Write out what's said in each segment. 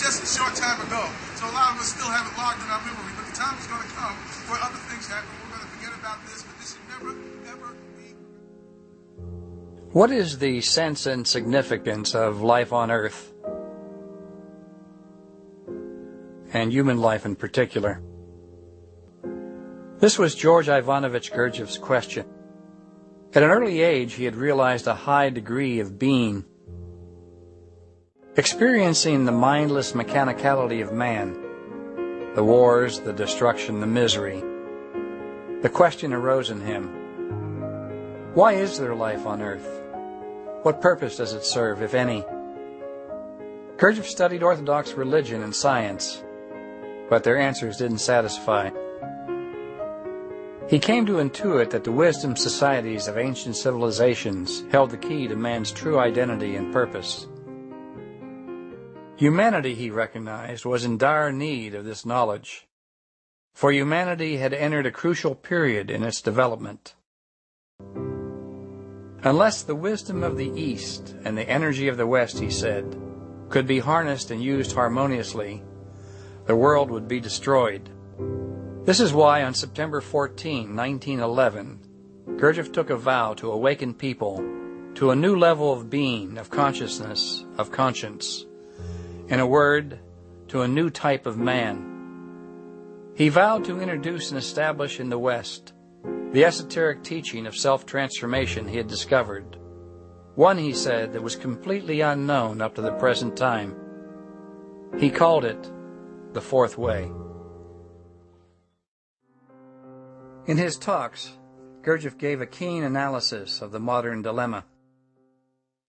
just a short time ago. So a lot of us still have it logged in our memory. But the time is going to come where other things happen. We're going to forget about this, but this should never, ever be. What is the sense and significance of life on Earth, and human life in particular? This was George Ivanovich Gurdjieff's question. At an early age, he had realized a high degree of being. Experiencing the mindless mechanicality of man, the wars, the destruction, the misery, the question arose in him: why is there life on Earth? What purpose does it serve, if any? Gurdjieff studied Orthodox religion and science, but their answers didn't satisfy. He came to intuit that the wisdom societies of ancient civilizations held the key to man's true identity and purpose. Humanity, he recognized, was in dire need of this knowledge, for humanity had entered a crucial period in its development. Unless the wisdom of the East and the energy of the West, he said, could be harnessed and used harmoniously, the world would be destroyed. This is why on September 14, 1911, Gurdjieff took a vow to awaken people to a new level of being, of consciousness, of conscience. In a word, to a new type of man. He vowed to introduce and establish in the West the esoteric teaching of self-transformation he had discovered. One, he said, that was completely unknown up to the present time. He called it the Fourth Way. In his talks, Gurdjieff gave a keen analysis of the modern dilemma.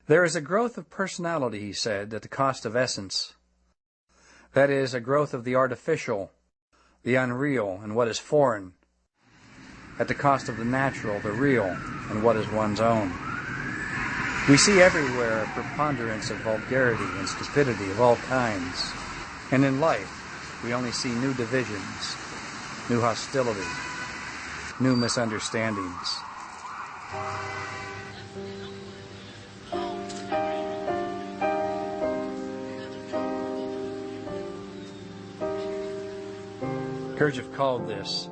There is a growth of personality, he said, at the cost of essence. That is, a growth of the artificial, the unreal, and what is foreign, at the cost of the natural, the real, and what is one's own. We see everywhere a preponderance of vulgarity and stupidity of all kinds, and in life we only see new divisions, new hostility, new misunderstandings. Gurdjieff called this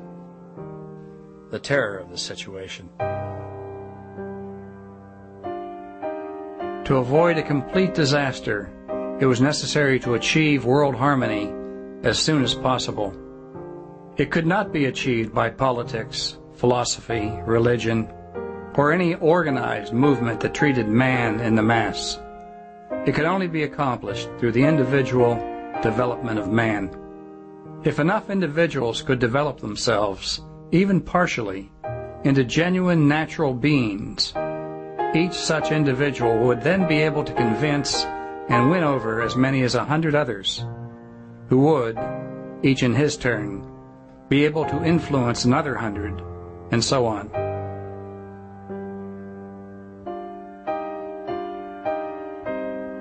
the terror of the situation. To avoid a complete disaster, it was necessary to achieve world harmony as soon as possible. It could not be achieved by politics, philosophy, religion, or any organized movement that treated man in the mass. It could only be accomplished through the individual development of man. If enough individuals could develop themselves, even partially, into genuine natural beings, each such individual would then be able to convince and win over as many as 100 others, who would, each in his turn, be able to influence another 100, and so on.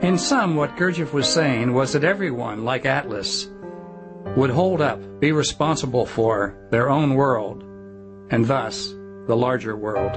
In sum, what Gurdjieff was saying was that everyone, like Atlas, would hold up, be responsible for their own world, and thus the larger world.